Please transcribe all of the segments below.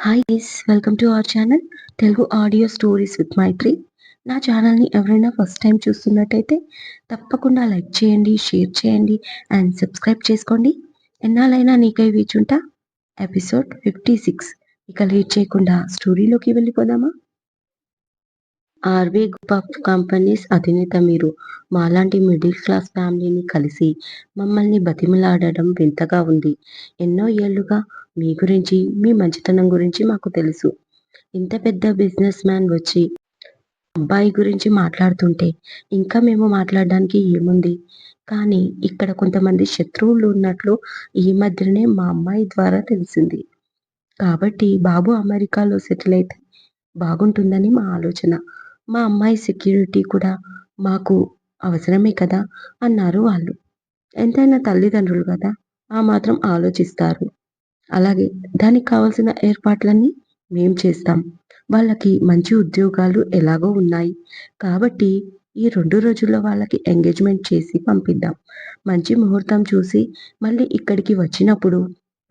Hi guys, welcome to our channel Telugu audio stories with Maitri. నా ఛానల్ని ఎవరైనా ఫస్ట్ టైం చూస్తున్నట్టయితే తప్పకుండా లైక్ చేయండి, షేర్ చేయండి అండ్ సబ్స్క్రైబ్ చేసుకోండి. ఎన్నాళ్ళైనా నీకై వీచుంటా ఎపిసోడ్ 56. ఇక లేట్ చేయకుండా స్టోరీలోకి వెళ్ళిపోదామా? ఆర్వీ గ్రూప్ ఆఫ్ కంపెనీస్ అధినేత మీరు మాలాంటి మిడిల్ క్లాస్ ఫ్యామిలీని కలిసి మమ్మల్ని బతిమిలాడడం వింతగా ఉంది. ఎన్నో ఏళ్లుగా మీ గురించి, మీ మంచితనం గురించి మాకు తెలుసు. ఇంత పెద్ద బిజినెస్ మ్యాన్ వచ్చి అబ్బాయి గురించి మాట్లాడుతుంటే ఇంకా మేము మాట్లాడడానికి ఏముంది? కానీ ఇక్కడ కొంతమంది శత్రువులు ఉన్నట్లు ఈ మధ్యనే మా అమ్మాయి ద్వారా తెలిసింది. కాబట్టి బాబు అమెరికాలో సెటిల్ అయితే బాగుంటుందని మా ఆలోచన. మా అమ్మాయి సెక్యూరిటీ కూడా మాకు అవసరమే కదా అన్నారు వాళ్ళు. ఎంతైనా తల్లిదండ్రులు కదా, ఆ మాత్రం ఆలోచిస్తారు. అలాగే దానికి కావాల్సిన ఏర్పాట్లన్నీ మేం చేస్తాం. వాళ్ళకి మంచి ఉద్యోగాలు ఎలాగో ఉన్నాయి. కాబట్టి ఈ 2 రోజుల్లో వాళ్ళకి ఎంగేజ్‌మెంట్ చేసి పంపిద్దాం. మంచి ముహూర్తం చూసి మళ్ళీ ఇక్కడికి వచ్చినప్పుడు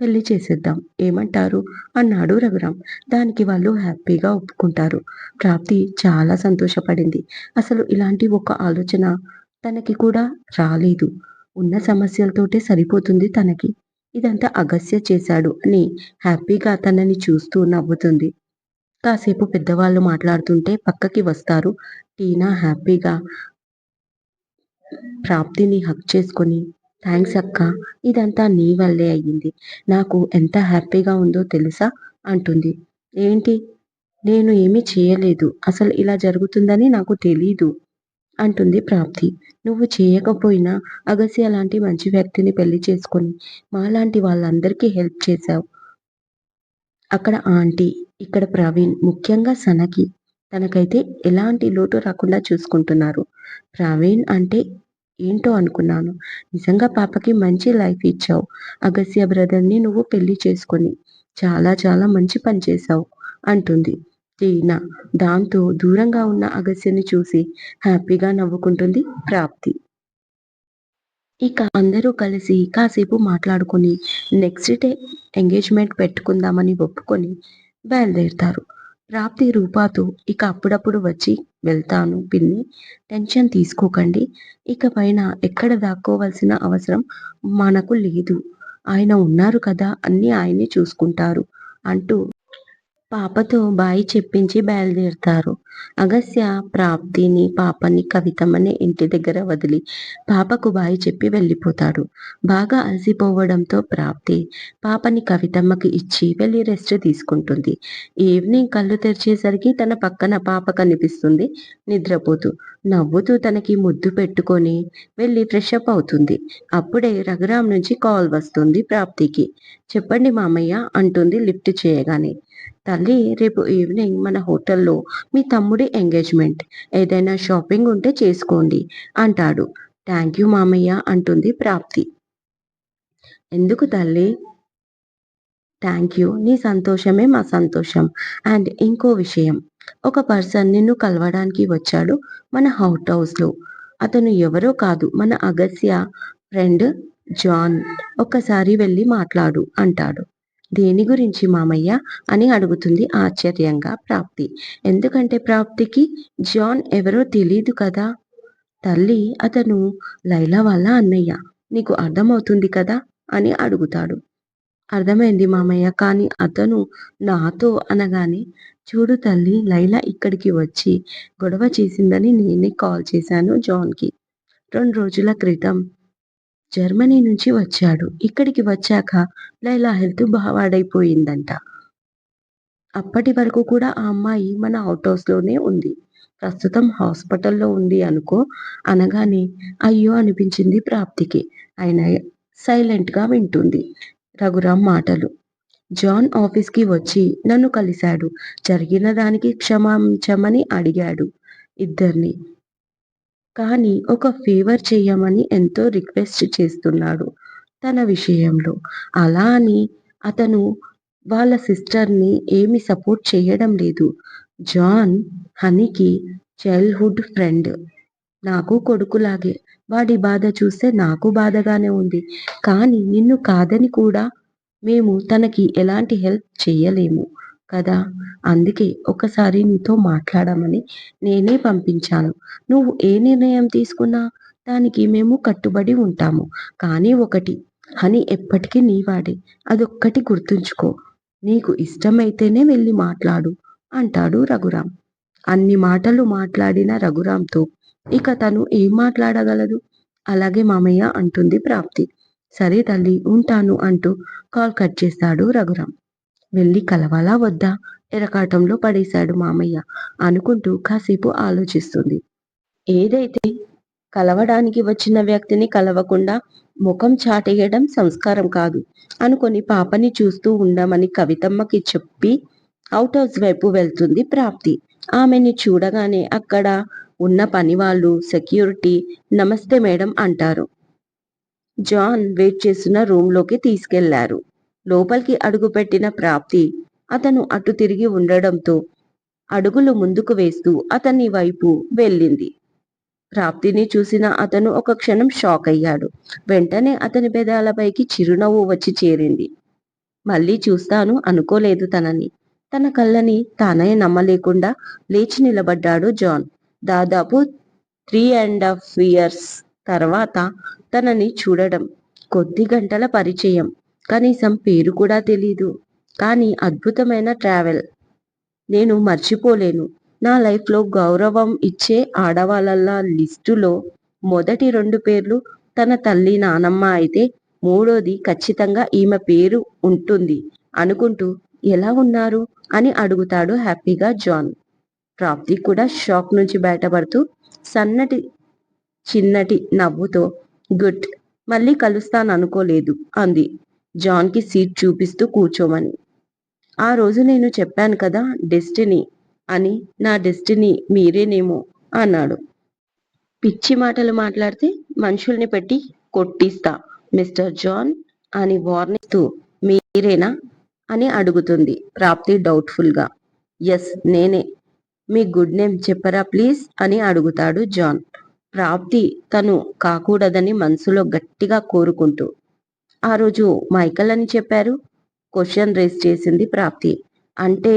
పెళ్లి చేసేద్దాం. ఏమంటారు? అన్నాడు రఘురాం. దానికి వాళ్ళు హ్యాపీగా ఒప్పుకుంటారు. ప్రాప్తి చాలా సంతోషపడింది. అసలు ఇలాంటి ఒక ఆలోచన తనకి కూడా రాలేదు. ఉన్న సమస్యలతోటే సరిపోతుంది తనకి. ఇదంతా అగస్త్య చేశాడు అని హ్యాపీగా తనని చూస్తూ నవ్వుతుంది. కాసేపు పెద్దవాళ్ళు మాట్లాడుతుంటే పక్కకి వస్తారు. టీనా హ్యాపీగా ప్రాప్తిని హగ్ చేసుకొని, థాంక్స్ అక్కా! ఇదంతా నీ వల్లే అయ్యింది. నాకు ఎంత హ్యాపీగా ఉందో తెలుసా? అంటుంది. ఏంటి? నేను ఏమీ చేయలేదు. అసలు ఇలా జరుగుతుందని నాకు తెలీదు అంటుంది ప్రాప్తి. నువ్వు చేయకపోయినా అగస్త్య లాంటి మంచి వ్యక్తిని పెళ్లి చేసుకొని మాలాంటి వాళ్ళందరికీ హెల్ప్ చేశావు. అక్కడ ఆంటీ, ఇక్కడ ప్రవీణ్, ముఖ్యంగా సనకి. తనకైతే ఎలాంటి లోటు రాకుండా చూసుకుంటున్నారు. ప్రవీణ్ అంటే ఏంటో అనుకున్నాను. నిజంగా పాపకి మంచి లైఫ్ ఇచ్చావు. అగస్త్య బ్రదర్‌ని నువ్వు పెళ్లి చేసుకొని చాలా చాలా మంచి పని చేశావు అంటుంది టీనా. దాంతో దూరంగా ఉన్న అగస్త్యని చూసి హ్యాపీగా నవ్వుకుంటుంది ప్రాప్తి. ఇక అందరూ కలిసి కాసేపు మాట్లాడుకొని నెక్స్ట్ డే ఎంగేజ్‌మెంట్ పెట్టుకుందామని ఒప్పుకొని బయలుదేరుతారు. ప్రాప్తి రూపాతో ఇక అప్పుడప్పుడు వచ్చి వెళ్తాను పిన్ని, టెన్షన్ తీసుకోకండి. ఇకపైన ఎక్కడ దాక్కోవాల్సిన అవసరం మనకు లేదు. ఆయన ఉన్నారు కదా, అన్నీ ఆయనే చూసుకుంటారు అంటూ పాపతో బాయ్ చెప్పించి బయలుదేరుతారు. అగస్త్య ప్రాప్తిని, పాపని కవితమ్మనే ఇంటి దగ్గర వదిలి పాపకు బాయ్ చెప్పి వెళ్ళిపోతాడు. బాగా అలసిపోవడంతో ప్రాప్తి పాపని కవితమ్మకి ఇచ్చి వెళ్ళి రెస్ట్ తీసుకుంటుంది. ఈవినింగ్ కళ్ళు తెరిచేసరికి తన పక్కన పాప కనిపిస్తుంది నిద్రపోతూ. నవ్వుతూ తనకి ముద్దు పెట్టుకొని వెళ్ళి ఫ్రెషప్ అవుతుంది. అప్పుడే రఘురాం నుంచి కాల్ వస్తుంది ప్రాప్తికి. చెప్పండి మామయ్య అంటుంది లిఫ్ట్ చేయగానే. తల్లి, రేపు ఈవినింగ్ మన హోటల్లో మీ తమ్ముడి ఎంగేజ్మెంట్. ఏదైనా షాపింగ్ ఉంటే చేసుకోండి అంటాడు. థ్యాంక్ యూ మామయ్య అంటుంది ప్రాప్తి. ఎందుకు తల్లి? Thank you. నీ సంతోషమే మా సంతోషం. అండ్ ఇంకో విషయం, ఒక పర్సన్ నిన్ను కలవడానికి వచ్చాడు మన హౌస్‌లో. అతను ఎవరో కాదు, మన అగస్త్య ఫ్రెండ్ జాన్. ఒక్కసారి వెళ్ళి మాట్లాడు అంటాడు. దేని గురించి మామయ్య అని అడుగుతుంది ఆశ్చర్యంగా ప్రాప్తి. ఎందుకంటే ప్రాప్తికి జాన్ ఎవరో తెలీదు కదా. తల్లి, అతను లైలా వాళ్ళ అన్నయ్య. నీకు అర్థమవుతుంది కదా అని అడుగుతాడు. అర్థమైంది మామయ్య, కానీ అతను నాతో అనగానే, చూడు తల్లి, లైలా ఇక్కడికి వచ్చి గొడవ చేసిందని నేనే కాల్ చేశాను జాన్‌కి. 2 రోజుల క్రితం జర్మనీ నుంచి వచ్చాడు. ఇక్కడికి వచ్చాక లైలా హెల్త్ పాడైపోయిందంట. అప్పటి వరకు కూడా ఆ అమ్మాయి మన అవుట్ హౌస్‌లోనే ఉంది. ప్రస్తుతం హాస్పిటల్‌లో ఉంది అనుకో అనగానే అయ్యో అనిపించింది ప్రాప్తికి. అయినా సైలెంట్‌గా వింటుంది రఘురాం మాటలు. జాన్ ఆఫీస్‌కి వచ్చి నన్ను కలిశాడు. జరిగిన దానికి క్షమించమని అడిగాడు ఇద్దరిని. కానీ ఒక ఫేవర్ చెయ్యమని ఎంతో రిక్వెస్ట్ చేస్తున్నాడు తన విషయంలో. అలా అని అతను వాళ్ళ సిస్టర్‌ని ఏమి సపోర్ట్ చేయడం లేదు. జాన్ హనీకి చైల్డ్‌హుడ్ ఫ్రెండ్. నాకు కొడుకులాగే. వాడి బాధ చూస్తే నాకు బాధగానే ఉంది. కానీ నిన్ను కాదని కూడా మేము తనకి ఎలాంటి హెల్ప్ చెయ్యలేము. కదా! అందుకే ఒకసారి నీతో మాట్లాడమని నేనే పంపించాను. నువ్వు ఏ నిర్ణయం తీసుకున్నా దానికి మేము కట్టుబడి ఉంటాము. కానీ ఒకటి, హనీ ఎప్పటికీ నీవాడే. అదొక్కటి గుర్తుంచుకో. నీకు ఇష్టమైతేనే వెళ్లి మాట్లాడు అంటాడు రఘురాం. అన్ని మాటలు మాట్లాడిన రఘురాంతో ఇక తను ఏం మాట్లాడగలదు? అలాగే మామయ్య అంటుంది ప్రాప్తి. సరే తల్లి ఉంటాను అంటూ కాల్ కట్ చేస్తాడు రఘురాం. వెళ్ళి కలవాలా వద్దా ఎరకాటంలో పడేశాడు మామయ్య అనుకుంటూ కాసేపు ఆలోచిస్తుంది. ఏదైతే కలవడానికి వచ్చిన వ్యక్తిని కలవకుండా ముఖం చాటేయడం సంస్కారం కాదు అనుకొని పాపని చూస్తూ ఉండమని కవితమ్మకి చెప్పి అవుట్ హౌస్ వైపు వెళ్తుంది ప్రాప్తి. ఆమెని చూడగానే అక్కడ ఉన్న పనివాళ్ళు సెక్యూరిటీ నమస్తే మేడం అంటారు. జాన్ వెయిట్ చేస్తున్న రూంలోకి తీసుకెళ్లారు. లోపలికి అడుగుపెట్టిన ప్రాప్తి అతను అటు తిరిగి ఉండడంతో అడుగులు ముందుకు వేస్తూ అతని వైపు వెళ్ళింది. ప్రాప్తిని చూసిన అతను ఒక క్షణం షాక్ అయ్యాడు. వెంటనే అతని పెదాలపైకి చిరునవ్వు వచ్చి చేరింది. మళ్ళీ చూస్తాను అనుకోలేదు తనని. తన కళ్ళని తానే నమ్మలేకుండా లేచి నిలబడ్డాడు జాన్. దాదాపు 3.5 ఇయర్స్ తర్వాత తనని చూడడం. కొద్ది గంటల పరిచయం. కనీసం పేరు కూడా తెలీదు. కానీ అద్భుతమైన ట్రావెల్. నేను మర్చిపోలేను. నా లైఫ్లో గౌరవం ఇచ్చే ఆడవాళ్ళ లిస్టులో మొదటి 2 పేర్లు తన తల్లి నానమ్మ అయితే మూడోది ఖచ్చితంగా ఈమె పేరు ఉంటుంది అనుకుంటూ ఎలా ఉన్నారు అని అడుగుతాడు హ్యాపీగా జాన్. ప్రాప్తి కూడా షాక్ నుంచి బయటపడుతూ సన్నటి చిన్నటి నవ్వుతో గుడ్, మళ్ళీ కలుస్తాననుకోలేదు అంది జాన్కి సీట్ చూపిస్తూ కూర్చోమని. ఆ రోజు నేను చెప్పాను కదా డెస్టినీ అని, నా డెస్టినీ మీరేనేమో అన్నాడు. పిచ్చి మాటలు మాట్లాడితే మనుషుల్ని పెట్టి కొట్టిస్తా మిస్టర్ జాన్ అని వార్నిస్తూ మీరేనా అని అడుగుతుంది ప్రాప్తి డౌట్ఫుల్గా. ఎస్ నేనే. మీ గుడ్ నేమ్ చెప్పరా ప్లీజ్ అని అడుగుతాడు జాన్. ప్రాప్తి తను కాకూడదని మనసులో గట్టిగా కోరుకుంటూ. ఆ రోజు మైకల్ అని చెప్పారు క్వశ్చన్ రేస్ చేసింది ప్రాప్తి. అంటే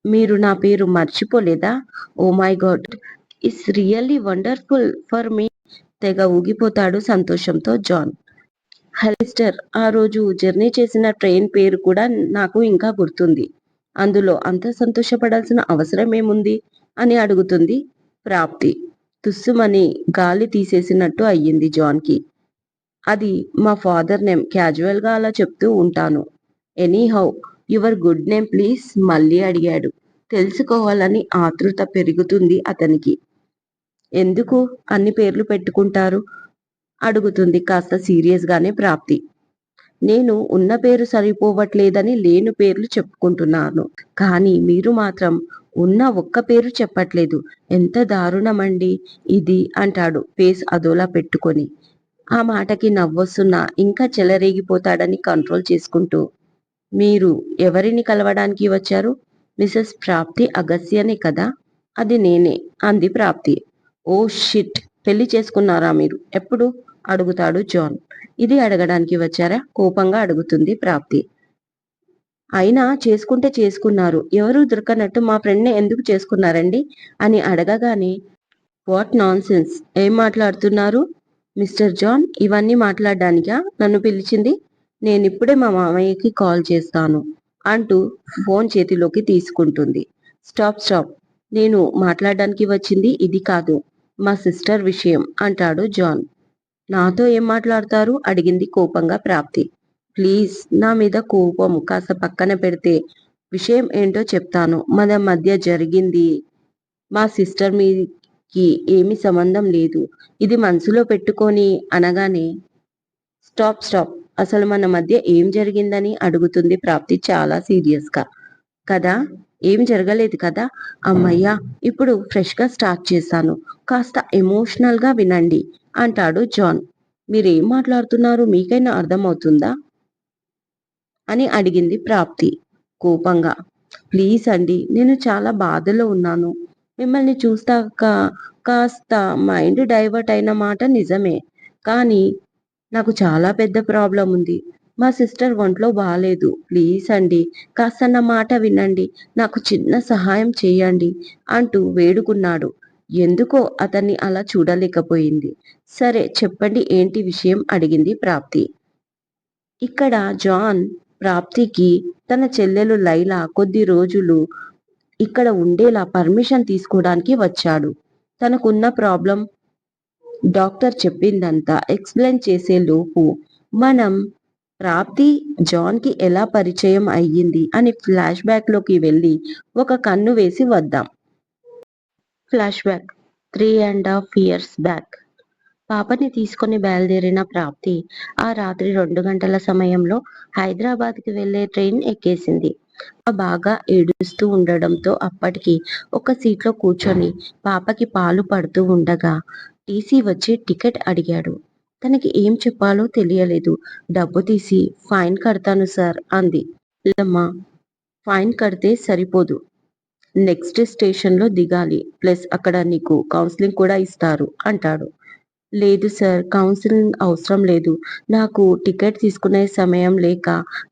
మీరు నా పేరు మర్చిపోలేదా? Oh my God, it's really wonderful for me. తెగ ఊగిపోతాడు సంతోషంతో జాన్. హలో మిస్టర్, ఆ రోజు జర్నీ చేసిన ట్రైన్ పేరు కూడా నాకు ఇంకా గుర్తుంది. అందులో అంత సంతోషపడాల్సిన అవసరం ఏముంది అని అడుగుతుంది ప్రాప్తి. తుస్సుమని గాలి తీసేసినట్టు అయ్యింది జాన్కి. అది మా ఫాదర్ నేమ్, క్యాజువల్గా అలా చెప్తూ ఉంటాను. Anyhow your good name please మళ్ళీ అడిగాడు. తెలుసుకోవాలని ఆతృత పెరుగుతుంది అతనికి. ఎందుకు అన్ని పేర్లు పెట్టుకుంటారు అడుగుతుంది కాస్త సీరియస్గానే ప్రాప్తి. నేను ఉన్న పేరు సరిపోవట్లేదని లేని పేర్లు చెప్పుకుంటున్నాను. కానీ మీరు మాత్రం ఉన్న ఒక్క పేరు చెప్పట్లేదు. ఎంత దారుణమండి ఇది అంటాడు ఫేస్ అదోలా పెట్టుకొని. ఆ మాటకి నవ్వొస్తున్నా ఇంకా చెలరేగిపోతాడని కంట్రోల్ చేసుకుంటూ. మీరు ఎవరిని కలవడానికి వచ్చారు? మిసెస్ ప్రాప్తి అగస్యనే కదా? అది నేనే అంది ప్రాప్తి. ఓ షిట్, పెళ్లి చేసుకున్నారా మీరు? ఎప్పుడు అడుగుతాడు జాన్. ఇది అడగడానికి వచ్చారా కోపంగా అడుగుతుంది ప్రాప్తి. అయినా చేసుకుంటే చేసుకున్నారు, ఎవరూ దొరకనట్టు మా ఫ్రెండ్ని ఎందుకు చేసుకున్నారండి అని అడగగానే వాట్ నాన్ సెన్స్, ఏం మాట్లాడుతున్నారు మిస్టర్ జాన్? ఇవన్నీ మాట్లాడడానికా నన్ను పిలిచింది? నేనిప్పుడే మా మామయ్యకి కాల్ చేస్తాను అంటూ ఫోన్ చేతిలోకి తీసుకుంటుంది. స్టాప్ స్టాప్, నేను మాట్లాడడానికి వచ్చింది ఇది కాదు, మా సిస్టర్ విషయం అంటాడు జాన్. నాతో ఏం మాట్లాడతారు అడిగింది కోపంగా ప్రాప్తి. ప్లీజ్ నా మీద కోపం కాస్త పక్కన పెడితే విషయం ఏంటో చెప్తాను. మన మధ్య జరిగింది మా సిస్టర్ మీకి ఏమీ సంబంధం లేదు. ఇది మనసులో పెట్టుకొని అనగానే స్టాప్ స్టాప్, అసలు మన మధ్య ఏం జరిగిందని అడుగుతుంది ప్రాప్తి చాలా సీరియస్గా. కదా, ఏమి జరగలేదు కదా? అమ్మయ్యా, ఇప్పుడు ఫ్రెష్గా స్టార్ట్ చేశాను, కాస్త ఎమోషనల్గా వినండి అంటాడు జాన్. మీరేం మాట్లాడుతున్నారు మీకైనా అర్థమవుతుందా అని అడిగింది ప్రాప్తి కోపంగా. ప్లీజ్ అండి, నేను చాలా బాధలో ఉన్నాను. మిమ్మల్ని చూస్తాక కాస్త మైండ్ డైవర్ట్ అయిన మాట నిజమే. కానీ నాకు చాలా పెద్ద ప్రాబ్లం ఉంది. మా సిస్టర్ ఒంట్లో బాలేదు. ప్లీజ్ అండి, కాస్త నా మాట వినండి. నాకు చిన్న సహాయం చేయండి అంటూ వేడుకున్నాడు. ఎందుకో అతన్ని అలా చూడలేకపోయింది. సరే చెప్పండి ఏంటి విషయం అడిగింది ప్రాప్తి. ఇక్కడ జాన్ ప్రాప్తికి తన చెల్లెలు లైలా కొద్ది రోజులు ఇక్కడ ఉండేలా పర్మిషన్ తీసుకోవడానికి వచ్చాడు. తనకున్న ప్రాబ్లం డాక్టర్ చెప్పిందంతా ఎక్స్‌ప్లెయిన్ చేసే లోపు మనం ప్రాప్తి జాన్‌కి ఎలా పరిచయం అయ్యింది అని ఫ్లాష్ బ్యాక్‌లోకి వెళ్ళి ఒక కన్ను వేసి వద్దాం. Flash back 3½ years back. పాపని తీసుకొని బయలుదేరిన ప్రాప్తి ఆ రాత్రి 2 గంటల సమయంలో హైదరాబాద్‌కి వెళ్ళే ట్రైన్ ఎక్కేసింది. బాగా ఏడుస్తూ ఉండడంతో అప్పటికి ఒక సీట్లో కూర్చొని పాపకి పాలు పడుతూ ఉండగా టీసీ వచ్చి టికెట్ అడిగాడు. తనకి ఏం చెప్పాలో తెలియలేదు. డబ్బు తీసి ఫైన్ కడతాను సార్ అంది. లేదమ్మా, ఫైన్ కడితే సరిపోదు. నెక్స్ట్ స్టేషన్‌లో దిగాలి. ప్లస్ అక్కడ నీకు కౌన్సెలింగ్ కూడా ఇస్తారు అంటాడు. లేదు సార్, కౌన్సిలింగ్ అవసరం లేదు. నాకు టికెట్ తీసుకునే సమయం లేక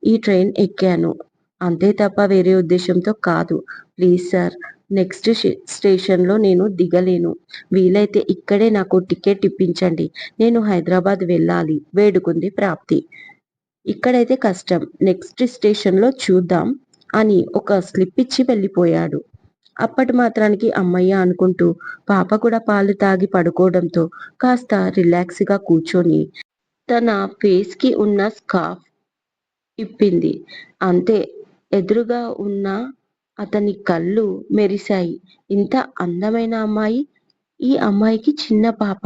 ఈ ట్రైన్ ఎక్కాను. అంతే తప్ప వేరే ఉద్దేశంతో కాదు. ప్లీజ్ సార్, నెక్స్ట్ స్టేషన్‌లో నేను దిగలేను. వీలైతే ఇక్కడే నాకు టికెట్ ఇప్పించండి. నేను హైదరాబాద్ వెళ్ళాలి వేడుకుంది ప్రాప్తి. ఇక్కడైతే కష్టం. నెక్స్ట్ స్టేషన్‌లో చూద్దాం అని ఒక స్లిప్ ఇచ్చి వెళ్ళిపోయాడు. అప్పటి మాత్రానికి అమ్మయ్య అనుకుంటూ పాప కూడా పాలు తాగి పడుకోవడంతో కాస్త రిలాక్స్‌గా కూర్చొని తన ఫేస్‌కి ఉన్న స్కార్ఫ్ ఇప్పింది. అంతే, ఎదురుగా ఉన్న అతని కళ్ళు మెరిశాయి. ఇంత అందమైన అమ్మాయి, ఈ అమ్మాయికి చిన్న పాప.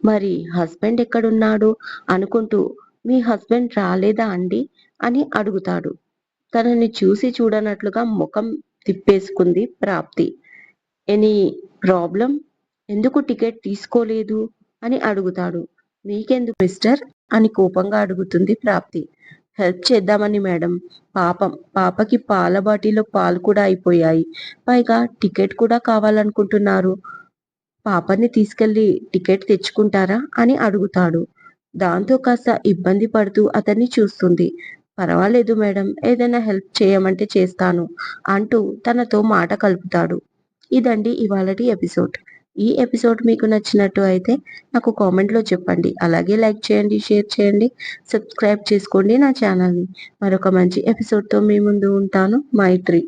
మరి హస్బెండ్ ఎక్కడున్నాడు అనుకుంటూ మీ హస్బెండ్ రాలేదా అండి అని అడుగుతాడు. తనని చూసి చూడనట్లుగా ముఖం తిప్పేసుకుంది ప్రాప్తి. Any problem? ఎందుకు టికెట్ తీసుకోలేదు అని అడుగుతాడు. మీకెందుకు మిస్టర్ అని కోపంగా అడుగుతుంది ప్రాప్తి. హెల్ప్ చేద్దామని మేడం. పాపం, పాపకి పాల బాటిలో పాలు కూడా అయిపోయాయి. పైగా టికెట్ కూడా కావాలనుకుంటున్నారు. పాపని తీసుకెళ్లి టికెట్ తెచ్చుకుంటారా అని అడుగుతాడు. దాంతో కాస్త ఇబ్బంది పడుతూ అతన్ని చూస్తుంది. పర్వాలేదు మేడం, ఏదైనా హెల్ప్ చేయమంటే చేస్తాను అంటూ తనతో మాట కలుపుతాడు. ఇదండి ఇవాళటి ఎపిసోడ్. ఈ ఎపిసోడ్ మీకు నచ్చినట్టు అయితే నాకు కామెంట్లో చెప్పండి. అలాగే లైక్ చేయండి, షేర్ చేయండి, సబ్స్క్రైబ్ చేసుకోండి నా ఛానల్‌ని. మరొక మంచి ఎపిసోడ్‌తో మీ ముందు ఉంటాను. మైత్రి.